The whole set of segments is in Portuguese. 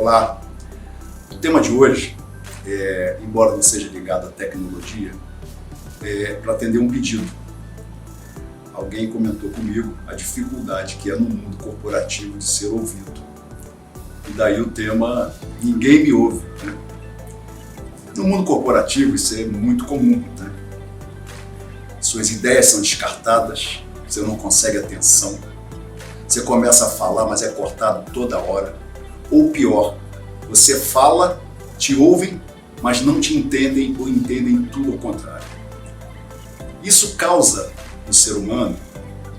Olá, o tema de hoje, embora não seja ligado à tecnologia, é para atender um pedido. Alguém comentou comigo a dificuldade que é no mundo corporativo de ser ouvido. E daí o tema, ninguém me ouve, né? No mundo corporativo isso é muito comum, né? Suas ideias são descartadas, você não consegue atenção, você começa a falar, mas é cortado toda hora. Ou pior, você fala, te ouvem, mas não te entendem ou entendem tudo ao contrário. Isso causa no ser humano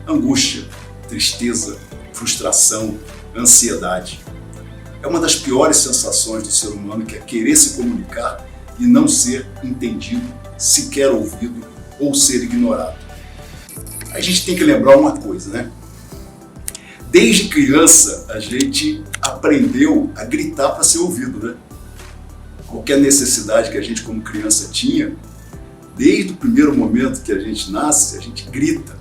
angústia, tristeza, frustração, ansiedade. É uma das piores sensações do ser humano, que é querer se comunicar e não ser entendido, sequer ouvido ou ser ignorado. A gente tem que lembrar uma coisa, né? Desde criança a gente aprendeu a gritar para ser ouvido, né? Qualquer necessidade que a gente como criança tinha, desde o primeiro momento que a gente nasce, a gente grita.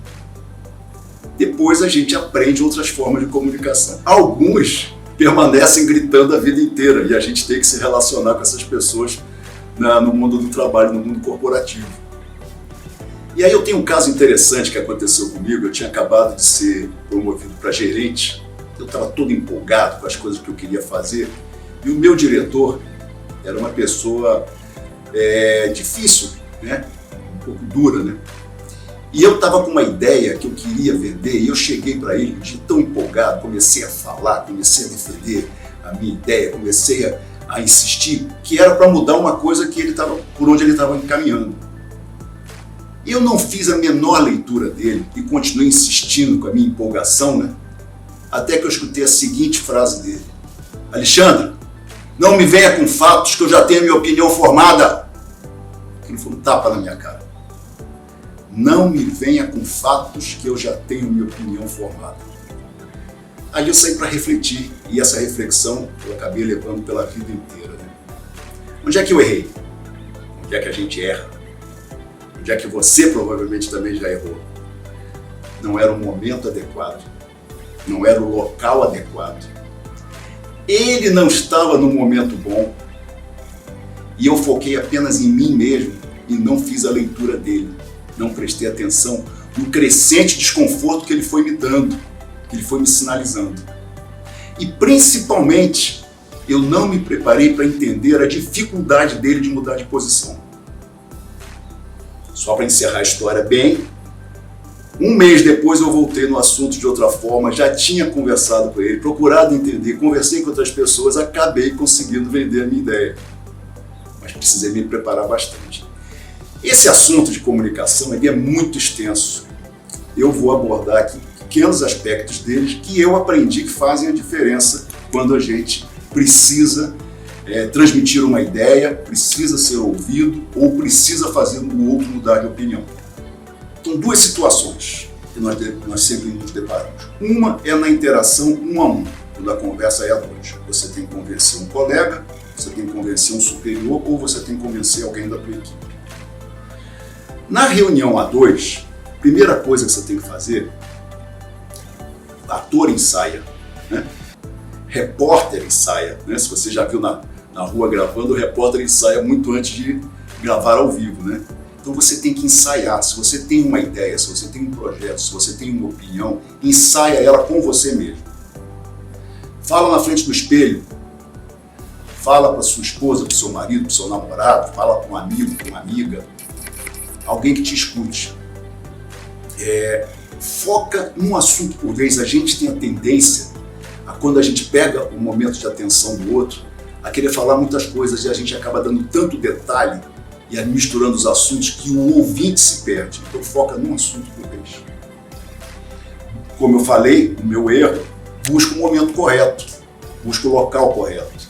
Depois a gente aprende outras formas de comunicação. Alguns permanecem gritando a vida inteira e a gente tem que se relacionar com essas pessoas no mundo do trabalho, no mundo corporativo. E aí eu tenho um caso interessante que aconteceu comigo. Eu tinha acabado de ser promovido para gerente, eu estava todo empolgado com as coisas que eu queria fazer, e o meu diretor era uma pessoa difícil, né? Um pouco dura, né? E eu estava com uma ideia que eu queria vender, e eu cheguei para ele de tão empolgado, comecei a falar, comecei a defender a minha ideia, comecei a insistir, que era para mudar uma coisa que por onde ele estava encaminhando. Eu não fiz a menor leitura dele e continuei insistindo com a minha empolgação, né? Até que eu escutei a seguinte frase dele: Alexandre, não me venha com fatos que eu já tenho a minha opinião formada. Aquilo foi um tapa na minha cara. Não me venha com fatos que eu já tenho a minha opinião formada. Aí eu saí para refletir, e essa reflexão eu acabei levando pela vida inteira, né? Onde é que eu errei? Onde é que a gente erra? Já que você provavelmente também já errou. Não era o momento adequado, não era o local adequado. Ele não estava no momento bom e eu foquei apenas em mim mesmo e não fiz a leitura dele. Não prestei atenção no crescente desconforto que ele foi me dando, que ele foi me sinalizando. E principalmente, eu não me preparei para entender a dificuldade dele de mudar de posição. Só para encerrar a história bem, um mês depois eu voltei no assunto de outra forma, já tinha conversado com ele, procurado entender, conversei com outras pessoas, acabei conseguindo vender a minha ideia. Mas precisei me preparar bastante. Esse assunto de comunicação é muito extenso. Eu vou abordar aqui pequenos aspectos deles que eu aprendi que fazem a diferença quando a gente precisa transmitir uma ideia, precisa ser ouvido ou precisa fazer o outro mudar de opinião. Então, duas situações que nós sempre nos deparamos. Uma é na interação um a um, quando a conversa é a dois. Você tem que convencer um colega, você tem que convencer um superior ou você tem que convencer alguém da tua equipe. Na reunião a dois, a primeira coisa que você tem que fazer, ator ensaia, né? Repórter ensaia, né? Se você já viu na rua gravando, o repórter ensaia muito antes de gravar ao vivo, né? Então você tem que ensaiar. Se você tem uma ideia, se você tem um projeto, se você tem uma opinião, ensaia ela com você mesmo. Fala na frente do espelho, fala para sua esposa, para o seu marido, para o seu namorado, fala para um amigo, para uma amiga, alguém que te escute. Foca num assunto por vez. A gente tem a tendência, quando a gente pega o momento de atenção do outro, a querer falar muitas coisas e a gente acaba dando tanto detalhe e misturando os assuntos que o ouvinte se perde. Então foca num assunto por vez. Como eu falei, o meu erro, busca o momento correto, busca o local correto.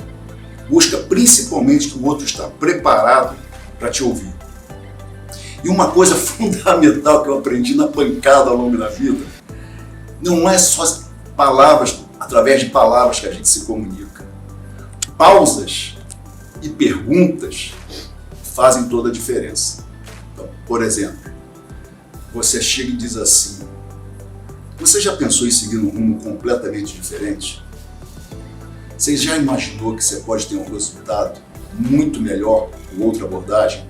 Busca principalmente que o outro está preparado para te ouvir. E uma coisa fundamental que eu aprendi na pancada ao longo da vida, não é só palavras, através de palavras que a gente se comunica. Pausas e perguntas fazem toda a diferença. Então, por exemplo, você chega e diz assim: você já pensou em seguir um rumo completamente diferente? Você já imaginou que você pode ter um resultado muito melhor com outra abordagem?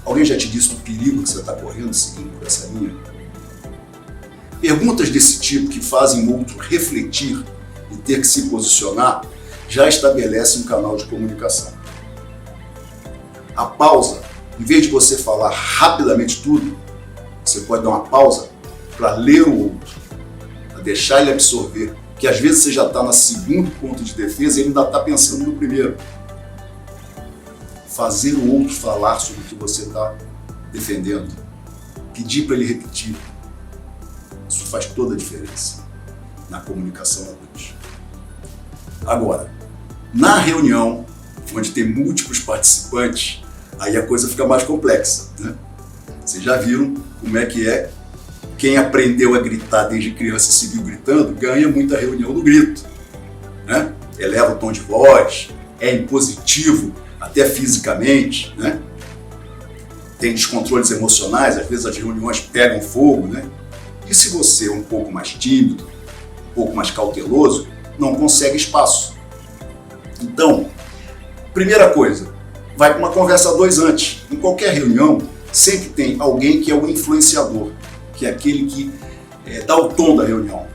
Alguém já te disse do perigo que você está correndo seguindo por essa linha? Perguntas desse tipo que fazem o outro refletir e ter que se posicionar já estabelecem um canal de comunicação. A pausa, em vez de você falar rapidamente tudo, você pode dar uma pausa para ler o outro, para deixar ele absorver, que às vezes você já está no segundo ponto de defesa e ele ainda está pensando no primeiro. Fazer o outro falar sobre o que você está defendendo, pedir para ele repetir, isso faz toda a diferença na comunicação à noite. Agora, na reunião, onde tem múltiplos participantes, aí a coisa fica mais complexa, né? Vocês já viram como é que é? Quem aprendeu a gritar desde criança e seguiu gritando, ganha muita reunião no grito, né? Eleva o tom de voz, é impositivo, até fisicamente, né? Tem descontroles emocionais, às vezes as reuniões pegam fogo, né? E se você é um pouco mais tímido, um pouco mais cauteloso, não consegue espaço. Então, primeira coisa, vai para uma conversa a dois antes. Em qualquer reunião, sempre tem alguém que é o influenciador, que é aquele que dá o tom da reunião,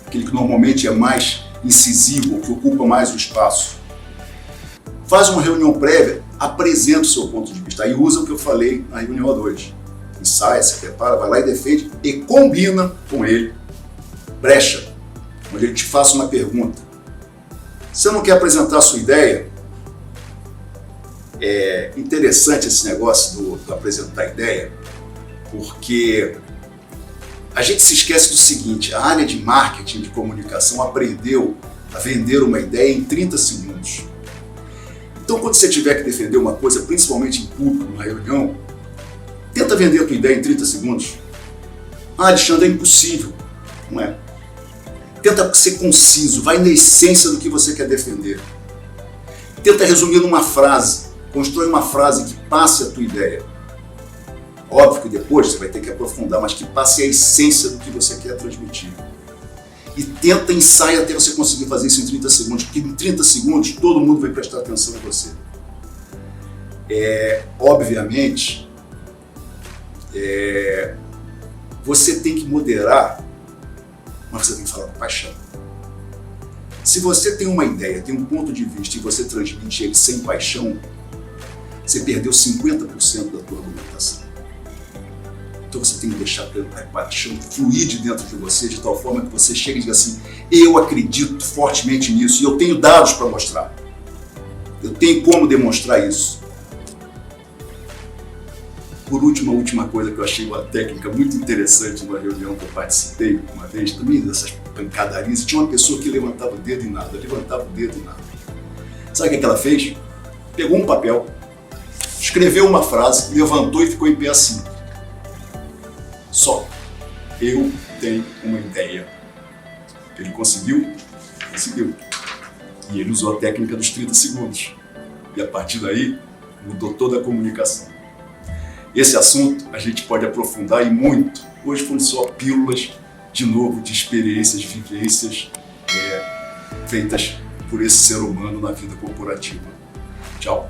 aquele que normalmente é mais incisivo, que ocupa mais o espaço. Faz uma reunião prévia, apresenta o seu ponto de vista, aí usa o que eu falei na reunião a dois. Ensaia, se prepara, vai lá e defende e combina com ele, brecha, onde ele te faça uma pergunta. Você não quer apresentar a sua ideia? É interessante esse negócio do apresentar ideia, porque a gente se esquece do seguinte: a área de marketing, de comunicação, aprendeu a vender uma ideia em 30 segundos. Então, quando você tiver que defender uma coisa, principalmente em público, numa reunião, tenta vender a tua ideia em 30 segundos. Ah, Alexandre, é impossível. Não é? Tenta ser conciso, vai na essência do que você quer defender. Tenta resumir numa frase, constrói uma frase que passe a tua ideia. Óbvio que depois você vai ter que aprofundar, mas que passe a essência do que você quer transmitir. E tenta ensaiar até você conseguir fazer isso em 30 segundos, porque em 30 segundos todo mundo vai prestar atenção em você. Obviamente, você tem que moderar, mas você tem que falar com paixão. Se você tem uma ideia, tem um ponto de vista e você transmite ele sem paixão, você perdeu 50% da tua argumentação. Então você tem que deixar a paixão fluir de dentro de você, de tal forma que você chegue e diga assim: eu acredito fortemente nisso e eu tenho dados para mostrar. Eu tenho como demonstrar isso. Por último, a última coisa que eu achei uma técnica muito interessante numa reunião que eu participei uma vez, também dessas pancadarias, tinha uma pessoa que levantava o dedo e nada, levantava o dedo e nada. Sabe o que ela fez? Pegou um papel, escreveu uma frase, levantou e ficou em pé assim. Só. Eu tenho uma ideia. Ele conseguiu? Conseguiu. E ele usou a técnica dos 30 segundos. E a partir daí, mudou toda a comunicação. Esse assunto a gente pode aprofundar e muito. Hoje foram só pílulas, de novo, de experiências, vivências feitas por esse ser humano na vida corporativa. Tchau.